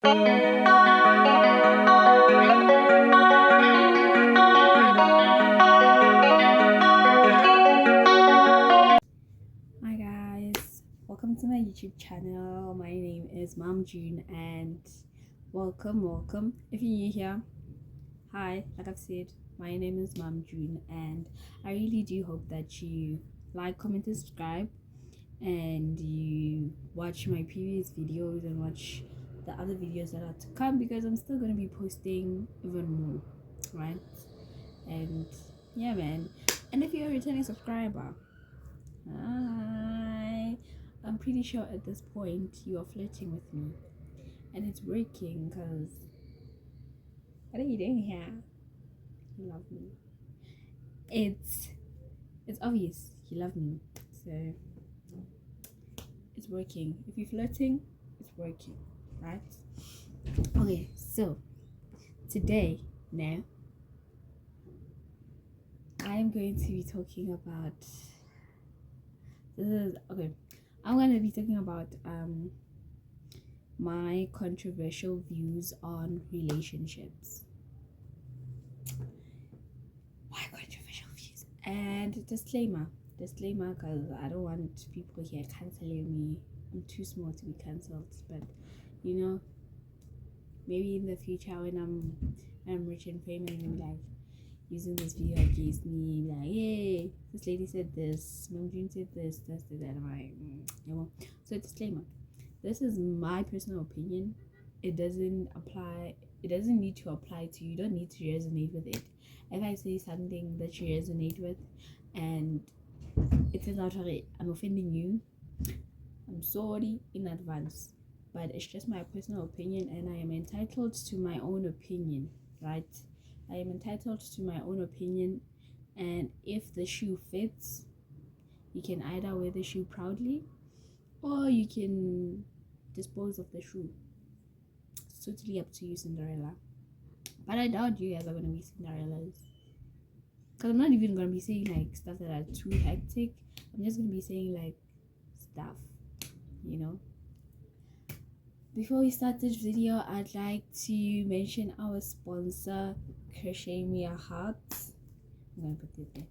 Hi guys, welcome to my YouTube channel. My name is Mom June and welcome. If you're new here, hi, like I've said, my name is Mom June and I really do hope that you like, comment, and subscribe and you watch my previous videos and watch the other videos that are to come because I'm still going to be posting even more, right? And yeah, man. And if you're a returning subscriber, hi. I'm pretty sure at this point you are flirting with me, and it's working. Cause what are you doing here? You love me. It's obvious you love me, so it's working. If you're flirting, it's working, right? Okay, so today, now I am going to be talking about. I'm going to be talking about my controversial views on relationships. Why controversial views? And disclaimer, because I don't want people here canceling me. I'm too small to be cancelled, but you know, maybe in the future when I'm rich and famous and like using this video against me, like, hey, this lady said this, Mom June said this, that. I'm like, yeah. So disclaimer, this is my personal opinion. It doesn't need to apply to you. You don't need to resonate with it. If I say something that you resonate with and it turns out I'm offending you, I'm sorry in advance. But it's just my personal opinion and I am entitled to my own opinion, right? I am entitled to my own opinion, and if the shoe fits, you can either wear the shoe proudly or you can dispose of the shoe. It's totally up to you, Cinderella. But I doubt you guys are going to be Cinderellas. Because I'm not even going to be saying like stuff that are too hectic. I'm just going to be saying like stuff, you know. Before we start this video, I'd like to mention our sponsor, Crochet Me a Heart. I'm going to put it there.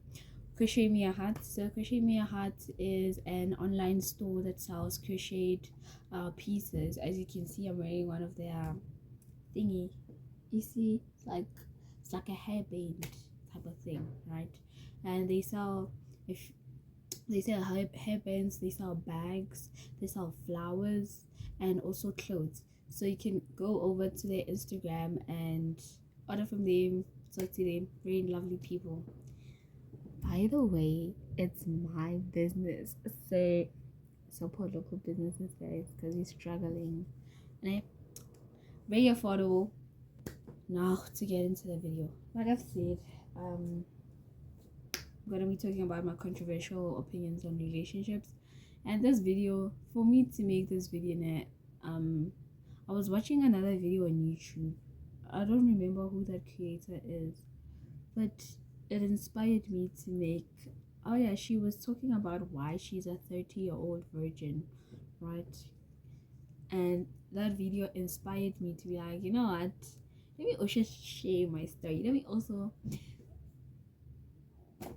Crochet Me a Heart. So Crochet Me a Heart is an online store that sells crocheted pieces. As you can see, I'm wearing one of their thingy. You see, it's like a hairband type of thing, right? And they sell hairbands, they sell bags, they sell flowers, and also clothes. So you can go over to their Instagram and order from them, talk to them. Very lovely people. By the way, it's my business, so support local businesses, guys, because we're struggling. And very affordable. Now to get into the video, like I've said, I'm gonna be talking about my controversial opinions on relationships. And this video, for me to make this video now, I was watching another video on YouTube. I don't remember who that creator is, but it inspired me to make. Oh yeah, she was talking about why she's a 30-year-old virgin, right? And that video inspired me to be like, you know what, let me also share my story. Let me also,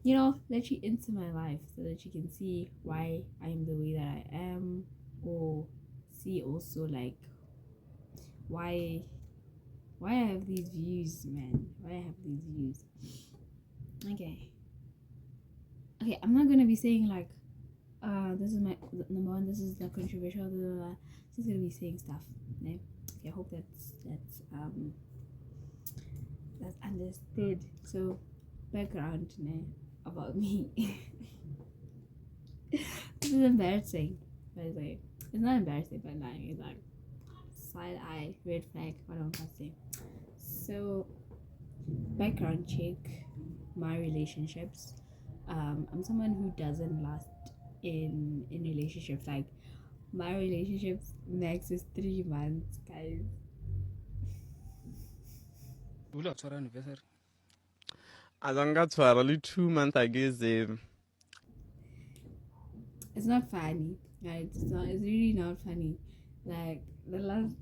you know, let you into my life so that you can see why I'm the way that I am, or see also like why I have these views, man. Why I have these views. Okay, I'm not gonna be saying like this is my number one, this is the controversial, blah, blah, blah. Just gonna be saying stuff, okay? I hope that's understood. So background about me. This is embarrassing, by the way. It's not embarrassing, but like it's like side eye, red flag, what I'm gonna say. So background check my relationships. I'm someone who doesn't last in relationships. Like my relationships max is 3 months, guys. As long as for only 2 months, I guess. It's not funny, right? It's really not funny. Like the last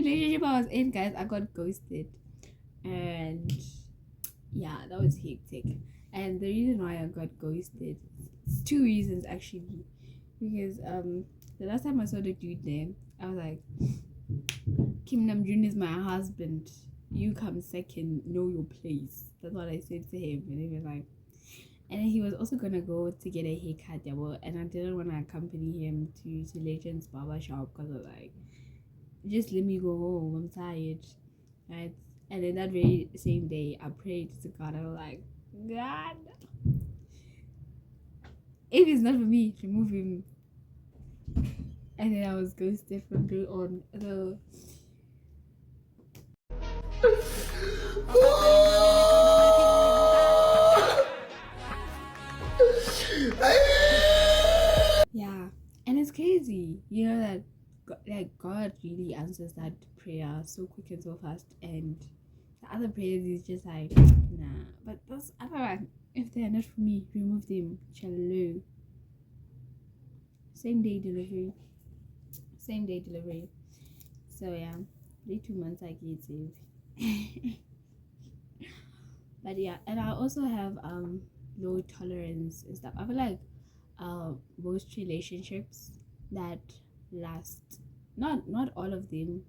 relationship I was in, guys, I got ghosted. And yeah, that was hectic. And the reason why I got ghosted, it's two reasons actually. Because the last time I saw the dude there, I was like, Kim Namjoon is my husband. You come second, know your place. That's what I said to him. And he was like, and he was also gonna go to get a haircut, yeah, well, and I didn't want to accompany him to Legends Barber Shop because I was like, just let me go home. I'm tired, right? And then that very same day, I prayed to God. I was like, God, if it's not for me, remove him. And then I was ghosted from there on. So yeah, and it's crazy, you know that like God really answers that prayer so quick and so fast, and the other prayers is just like nah. But those other one, if they're not for me, remove them. Shallow. Same day delivery. Same day delivery. So yeah, the 2 months I get saved. But yeah, and I also have low tolerance and stuff. I feel like most relationships that last, not all of them,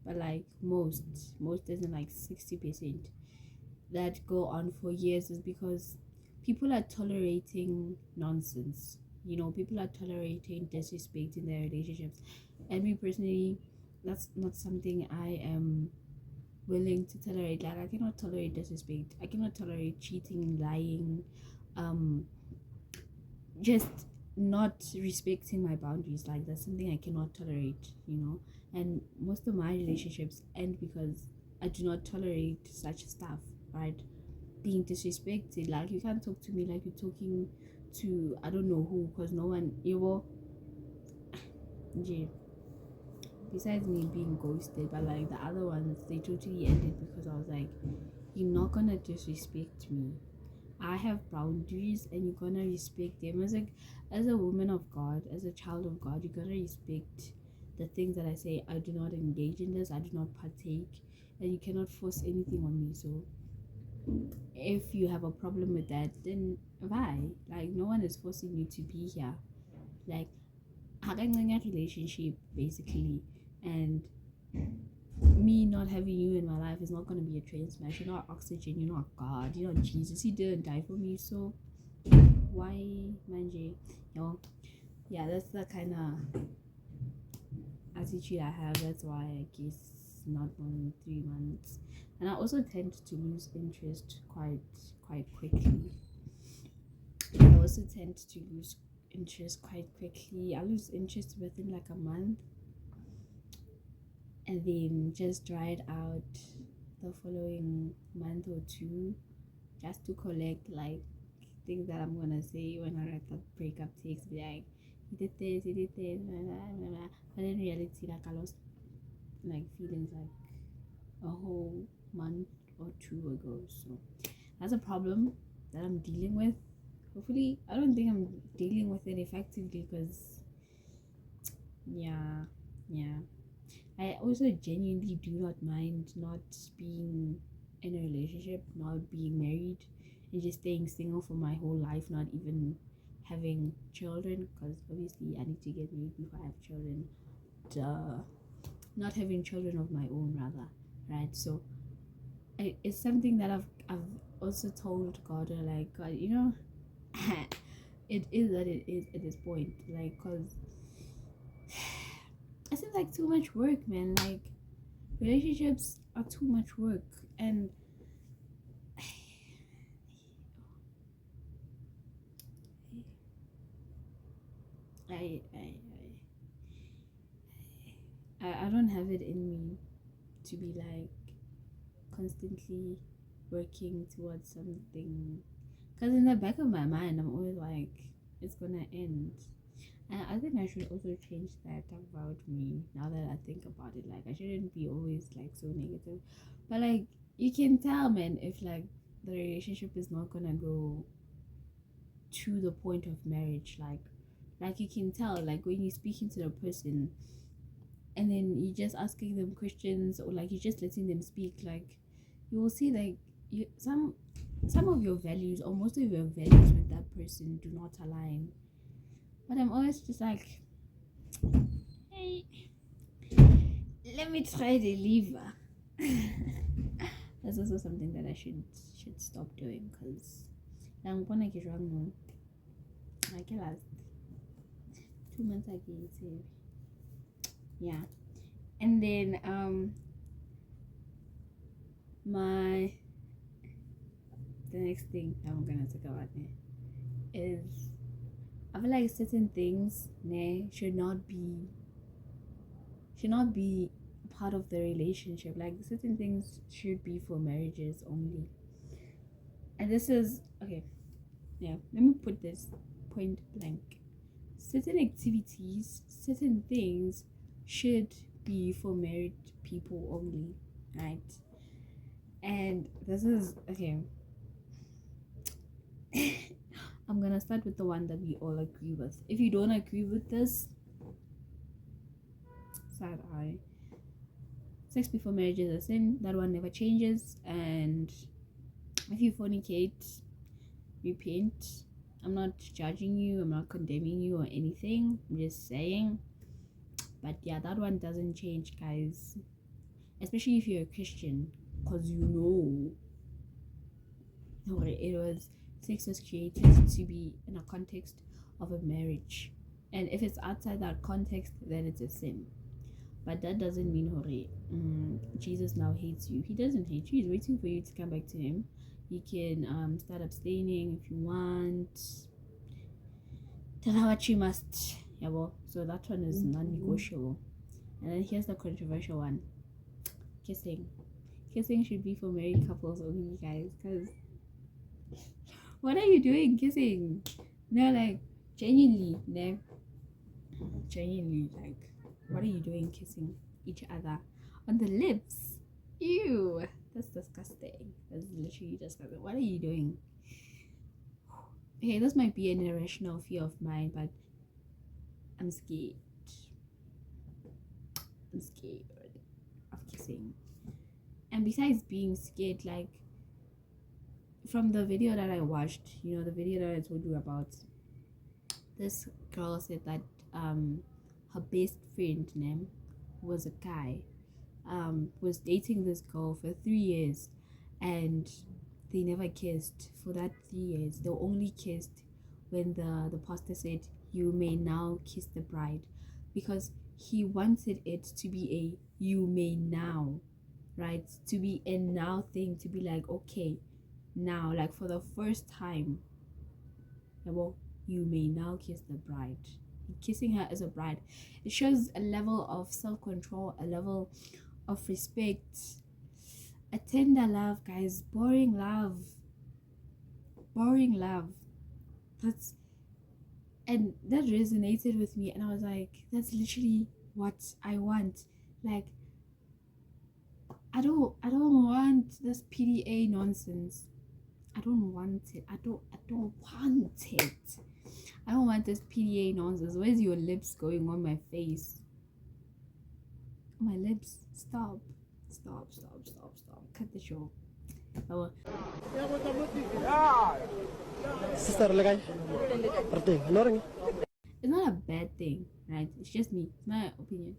but like most isn't like 60% that go on for years is because people are tolerating nonsense. You know, people are tolerating disrespect in their relationships. And me personally, that's not something I am willing to tolerate. Like I cannot tolerate disrespect. I cannot tolerate cheating, lying, just not respecting my boundaries. Like that's something I cannot tolerate, you know. And most of my relationships end because I do not tolerate such stuff, right? Being disrespected, like you can't talk to me like you're talking to I don't know who, because no one, you know. Yeah, besides me being ghosted, but like the other ones, they totally ended because I was like, you're not gonna disrespect me. I have boundaries and you're gonna respect them. As a woman of God, as a child of God, you're gonna respect the things that I say. I do not engage in this, I do not partake, and you cannot force anything on me. So if you have a problem with that, then why? Like no one is forcing you to be here. Like having a relationship basically, and me not having you in my life is not going to be a train smash. You're not oxygen, you're not God, you're not Jesus. He didn't die for me, so why manje? You know, yeah, that's the kind of attitude I have. That's why I guess not more than 3 months. And I also tend to lose interest quite quickly. I also tend to lose interest quite quickly. I lose interest within like a month, and then just dry it out the following month or two, just to collect like things that I'm gonna say when I write the breakup text. Be like, he did this, blah, blah, blah. But in reality, like I lost like feelings like a whole month or two ago. So that's a problem that I'm dealing with. Hopefully, I don't think I'm dealing with it effectively because yeah. I also genuinely do not mind not being in a relationship, not being married, and just staying single for my whole life, not even having children, because obviously I need to get married before I have children. Duh. Not having children of my own, rather, right? So it's something that I've also told God, like, God, you know, it is that it is at this point, like, because it seems like too much work, man. Like relationships are too much work, and I don't have it in me to be like constantly working towards something, because in the back of my mind I'm always like it's gonna end. And I think I should also change that about me now that I think about it. Like I shouldn't be always like so negative, but like you can tell, man, if like the relationship is not gonna go to the point of marriage. Like you can tell, like when you're speaking to the person, and then you're just asking them questions, or like you're just letting them speak, like you will see like some of your values or most of your values with that person do not align. But I'm always just like, hey, let me try the liver. That's also something that I should stop doing, because I'm gonna get wrong now. Like last 2 months ago, so yeah. And then the next thing that I'm gonna talk about is, I feel like certain things should not be part of the relationship. Like certain things should be for marriages only. And this is okay. Yeah, let me put this point blank. Certain activities, certain things should be for married people only, right? And this is okay. I'm gonna start with the one that we all agree with. If you don't agree with this, sad eye. Sex before marriage is a sin. That one never changes. And if you fornicate, repent. I'm not judging you, I'm not condemning you or anything. I'm just saying. But yeah, that one doesn't change, guys. Especially if you're a Christian, because sex was created to be in a context of a marriage. And if it's outside that context, then it's a sin. But that doesn't mean Jesus now hates you. He doesn't hate you. He's waiting for you to come back to him. You can start abstaining if you want. Tell her what you must. Yeah, well, so that one is non-negotiable. And then here's the controversial one. Kissing should be for married couples only, guys. Because what are you doing kissing? No, like genuinely, like what are you doing kissing each other on the lips? Ew, that's disgusting. That's literally disgusting. What are you doing? Okay, this might be an irrational fear of mine, but I'm scared of kissing. And besides being scared, like from the video that I watched, the video that I told you about, this girl said that her best friend name was a guy, was dating this girl for 3 years, and they never kissed for that 3 years. They only kissed when the pastor said, "You may now kiss the bride," because he wanted it to be a "you may now," right? To be a now thing, to be like, okay, now, like for the first time, well, you may now kiss the bride. Kissing her as a bride, it shows a level of self-control, a level of respect, a tender love, guys. Boring love. And that resonated with me, and I was like, that's literally what I want. Like, I don't want this PDA nonsense. I don't want it. I don't want it. I don't want this PDA nonsense. Where's your lips going on my face? My lips. Stop. Cut the show. Oh. Sister, It's not a bad thing, right? It's just me. It's my opinion.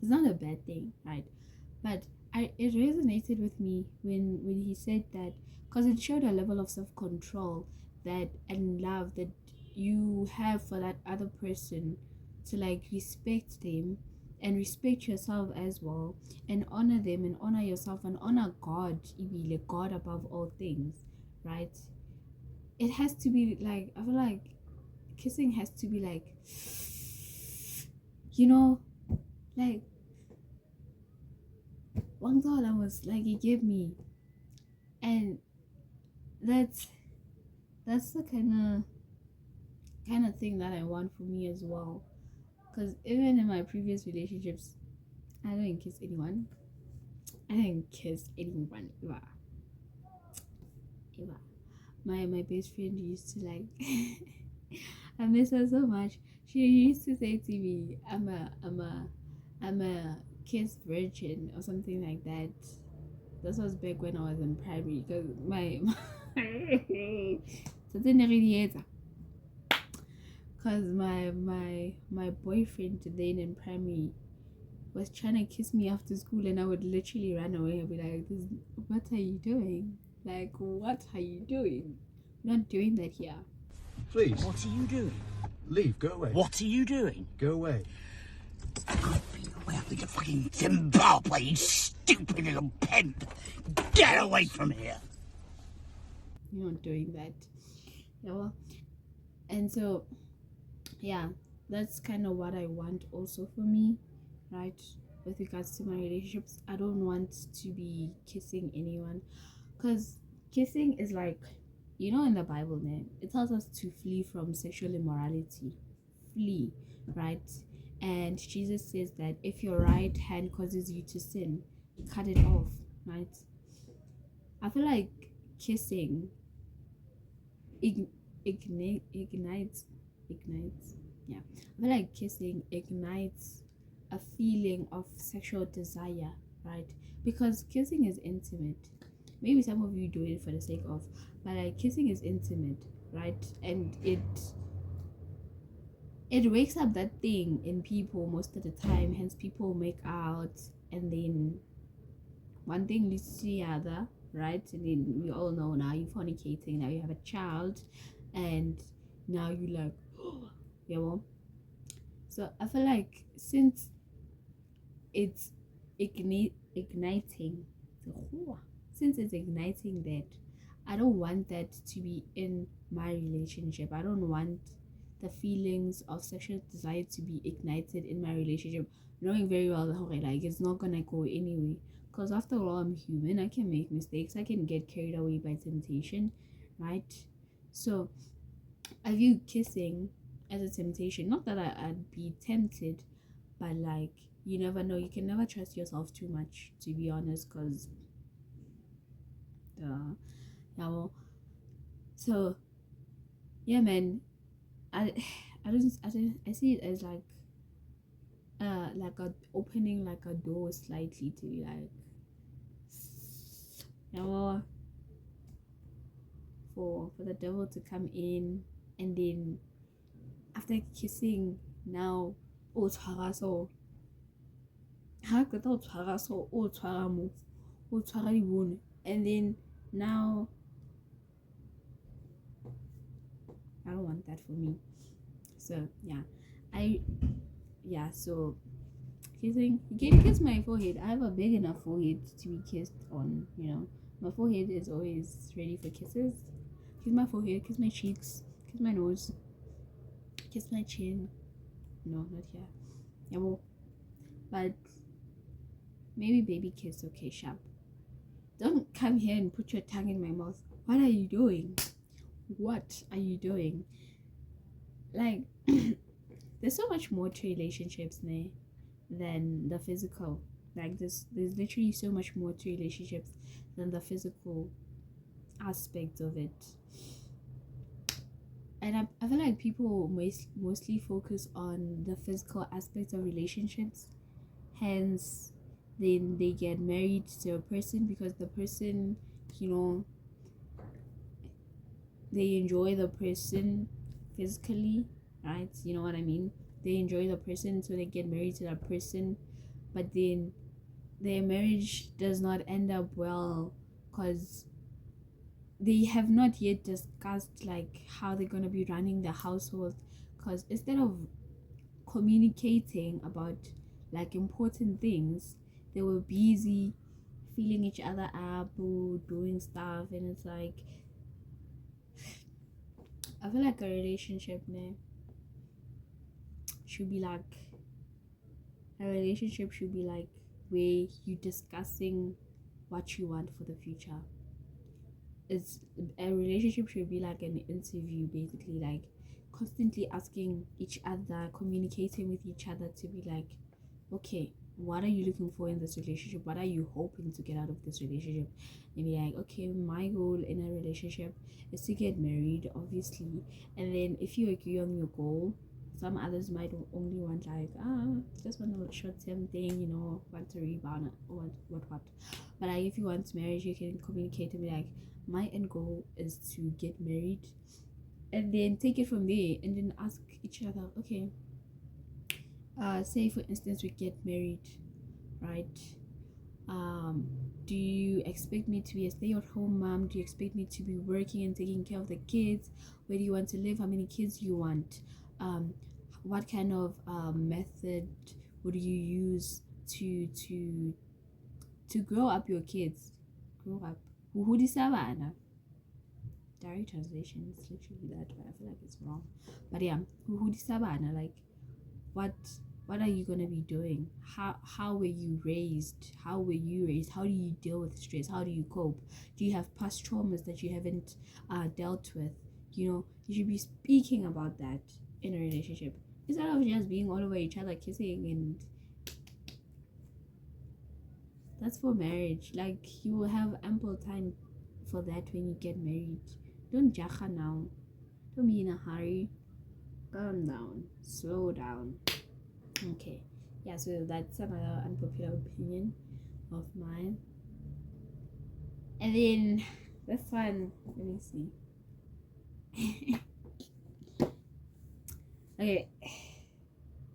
It's not a bad thing, right? But it resonated with me when he said that, because it showed a level of self-control that and love that you have for that other person, to like respect them and respect yourself as well, and honor them and honor yourself and honor God, God above all things, right? It has to be like, I feel like kissing has to be like, like one dollar was like he gave me, and that's the kind of thing that I want for me as well. Because even in my previous relationships, I didn't kiss anyone. Ever. My best friend used to like I miss her so much. She used to say to me, I'm a I'm a kiss virgin or something like that. This was back when I was in primary because my because my boyfriend then in primary was trying to kiss me after school, and I would literally run away and be like, what are you doing? Like, what are you doing? I'm not doing that here. Please, What are you doing? leave. Go away. What are you doing? Go away. Way up to fucking Zimbabwe, you stupid little pimp! Get away from here! You're not doing that. Yeah, well, and so, yeah, that's kind of what I want also for me, right? With regards to my relationships, I don't want to be kissing anyone, because kissing is like, you know, in the Bible, man, it tells us to flee from sexual immorality. Flee, right? And Jesus says that if your right hand causes you to sin, cut it off, right? I feel like kissing ignites. Yeah, I feel like kissing ignites a feeling of sexual desire, right? Because kissing is intimate. Maybe some of you do it for the sake of, but like kissing is intimate, right? And it wakes up that thing in people most of the time. Hence, people make out, and then one thing leads to the other, right? And then we all know now you're fornicating, now you have a child, and now you like, yeah, well. So I feel like since it's igniting, since it's igniting that, I don't want that to be in my relationship. I don't want the feelings of sexual desire to be ignited in my relationship, knowing very well that like it's not gonna go anyway. Because after all, I'm human. I can make mistakes. I can get carried away by temptation, right? So I view kissing as a temptation. Not that I'd be tempted, but like you never know. You can never trust yourself too much, to be honest. Because yeah, well, so yeah, man. I I see it as like a opening like a door slightly to be like, you know, for the devil to come in, and then after kissing now o tshwara so ha ka o tshwara so o tshwara mo o tshwara di bone, and then now I don't want that for me. So so kissing, you can kiss my forehead. I have a big enough forehead to be kissed on, you know. My forehead is always ready for kisses. Kiss my forehead, kiss my cheeks, kiss my nose, kiss my chin. No, not here. Yeah, well, but maybe baby kiss, okay, sharp. Don't come here and put your tongue in my mouth. What are you doing? What are you doing? Like, there's so much more to relationships now than the physical. Like, there's literally so much more to relationships than the physical aspect of it. And I feel like people mostly focus on the physical aspects of relationships. Hence, then they get married to a person because the person, you know, they enjoy the person physically, right? You know what I mean? They enjoy the person, so they get married to that person, but then their marriage does not end up well because they have not yet discussed like how they're gonna be running the household. Because instead of communicating about like important things, they were busy feeling each other up or doing stuff, and it's like I feel like a relationship now should be like where you discussing what you want for the future. It's a relationship should be like an interview, basically, like constantly asking each other, communicating with each other to be like, okay, what are you looking for in this relationship? What are you hoping to get out of this relationship? And be like, okay, my goal in a relationship is to get married, obviously. And then if you agree on your goal, some others might only want like just want a short-term thing, you know, want to rebound or what. But like if you want marriage, you can communicate and be like, my end goal is to get married, and then take it from there, and then ask each other, okay, say for instance we get married, right? Do you expect me to be a stay-at-home mom? Do you expect me to be working and taking care of the kids? Where do you want to live? How many kids do you want? What kind of method would you use to grow up your kids? Grow up. Uhudisa bana. Direct translation is literally that, but I feel like it's wrong. But yeah, uhudisa bana, like what are you gonna be doing? How were you raised? How were you raised? How do you deal with stress? How do you cope? Do you have past traumas that you haven't dealt with? You know, you should be speaking about that in a relationship instead of just being all over each other kissing, and that's for marriage. Like, you will have ample time for that when you get married. Don't jaha now. Don't be in a hurry. Calm down. Slow down. Okay, yeah, so that's another unpopular opinion of mine. And then this one, let me see. Okay,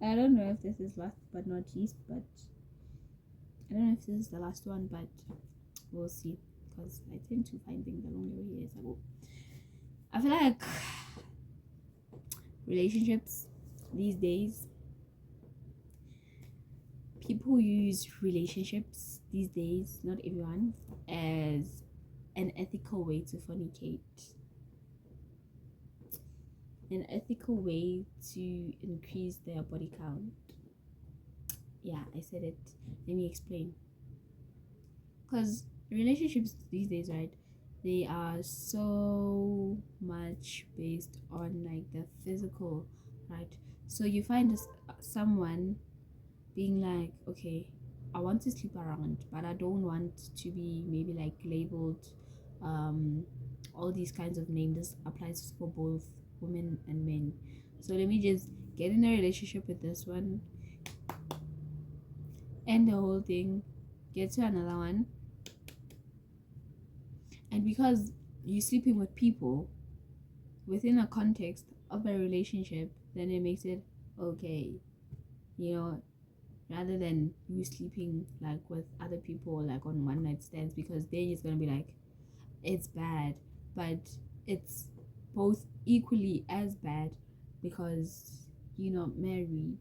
I don't know if this is last but not least, but I don't know if this is the last one, but we'll see, because I tend to find things along the way as I go. I feel like relationships these days, people use relationships these days, not everyone, as an ethical way to fornicate, an ethical way to increase their body count. Yeah, I said it. Let me explain. Because relationships these days, right, they are so much based on like the physical, right? So you find someone being like, okay, I want to sleep around, but I don't want to be maybe like labeled all these kinds of names. This applies for both women and men. So let me just get in a relationship with this one, end the whole thing, get to another one. And because you're sleeping with people within a context of a relationship, then it makes it okay, you know, rather than you sleeping like with other people like on one night stands, because then it's gonna be like, it's bad, but it's both equally as bad because you're not married.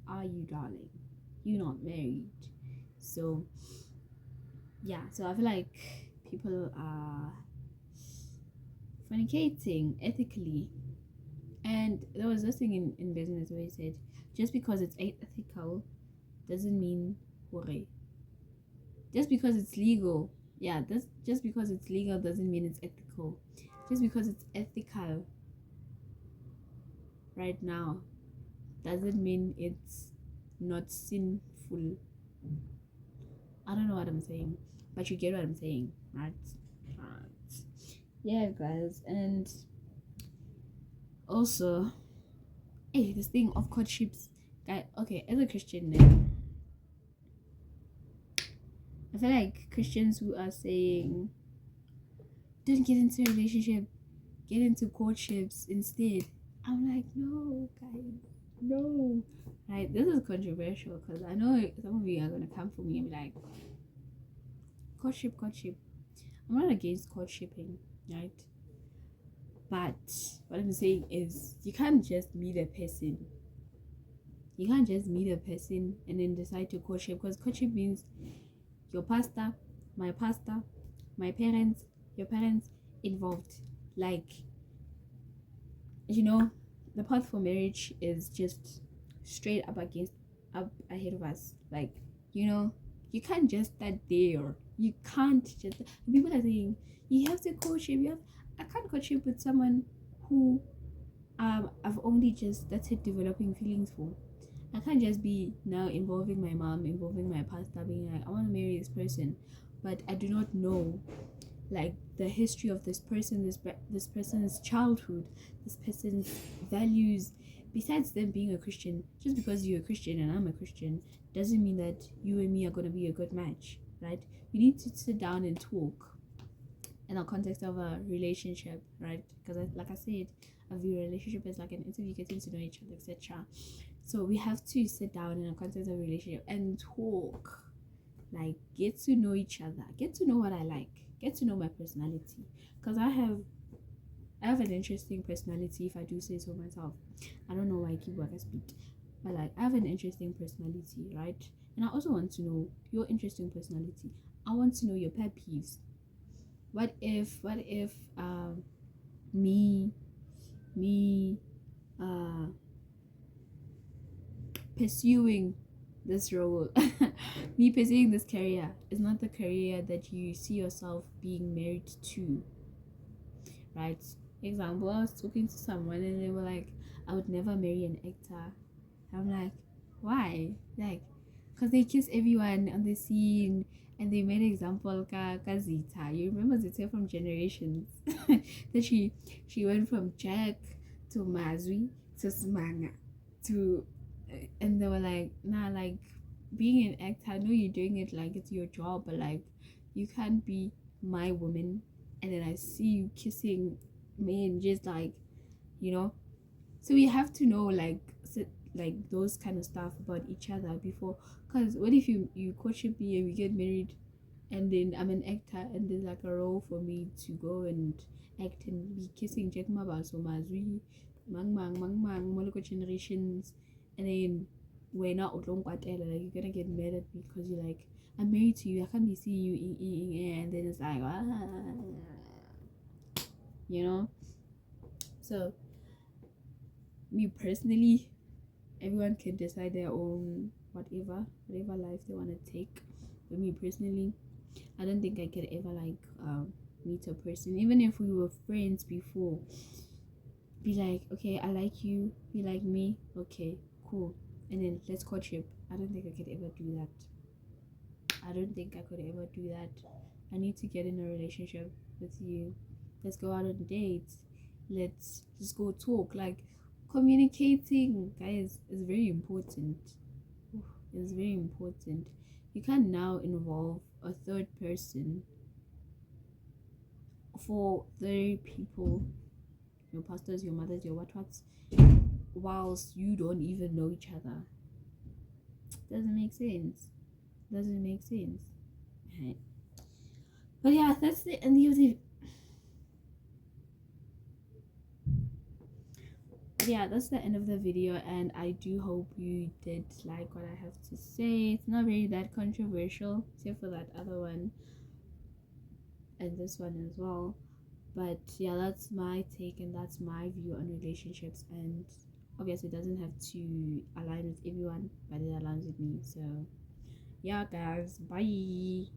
Are you, darling? You're not married. So yeah, so I feel like people are fornicating ethically. And there was this thing in business where he said, just because it's ethical doesn't mean hore. Just because it's legal, yeah, that's just because it's legal doesn't mean it's ethical. Just because it's ethical right now doesn't mean it's not sinful. I don't know what I'm saying, but you get what I'm saying, right? Yeah, guys. And also, hey, this thing of courtships, guy. Okay, as a Christian then, I feel like Christians who are saying don't get into a relationship, get into courtships instead, I'm like, no, guys, no. Right, this is controversial because I know some of you are gonna come for me and be like, courtship. I'm not against courtshipping, right? But what I'm saying is, you can't just meet a person. You can't just meet a person and then decide to courtship, because courtship means your pastor, my parents, your parents involved. Like, you know, the path for marriage is just straight up ahead of us. Like, you know, you can't just start there. You can't just. People are saying you have to courtship. I can't courtship with someone who I've only just started developing feelings for. I can't just be now involving my mom, involving my pastor, being like, I want to marry this person, but I do not know like the history of this person, this person's childhood, this person's values, besides them being a Christian, just because you're a Christian and I'm a Christian doesn't mean that you and me are going to be a good match, right? We need to sit down and talk in the context of a relationship, right? Because like I said, a relationship is like an interview, getting to know each other, etc. So we have to sit down in a context of a relationship and talk, like get to know each other, get to know what I like, get to know my personality, because I have an interesting personality, if I do say so myself. I don't know why I keep working speed, but like I have an interesting personality, right? And I also want to know your interesting personality. I want to know your pet peeves. What if me pursuing this role me pursuing this career is not the career that you see yourself being married to, right? Example, I was talking to someone and they were like, I would never marry an actor. I'm like, why? Like, because they kiss everyone on the scene, and they made example ka Zita. You remember Zita from Generations? That she went from Jack to Mazwi to Smanga to, and they were like, nah, like being an actor, I know you're doing it like it's your job, but like you can't be my woman and then I see you kissing men, just like, you know. So we have to know like those kind of stuff about each other before, because what if you courtship me and we get married and then I'm an actor and there's like a role for me to go and act and be kissing Jack Mabal, so Mazwi, Mang, Moloko Generations, and then we're not like you're gonna get mad at me because you're like, I'm married to you, I can't be seeing you and then it's like you know. So me personally, everyone can decide their own whatever life they want to take, but me personally, I don't think I could ever like meet a person, even if we were friends before, be like, okay, I like you, you like me, okay, cool, and then let's courtship. I don't think I could ever do that. I don't think I could ever do that. I need to get in a relationship with you. Let's go out on dates. Let's just go talk. Like, communicating, guys, is very important. It's very important. You can't now involve a third person for 30 people, your pastors, your mothers, your what's, whilst you don't even know each other. Doesn't make sense. Right. But yeah, that's the end of the that's the end of the video, and I do hope you did like what I have to say. It's not really that controversial except for that other one and this one as well, but yeah, that's my take and that's my view on relationships, and obviously it doesn't have to align with everyone, but it aligns with me. So yeah guys, bye.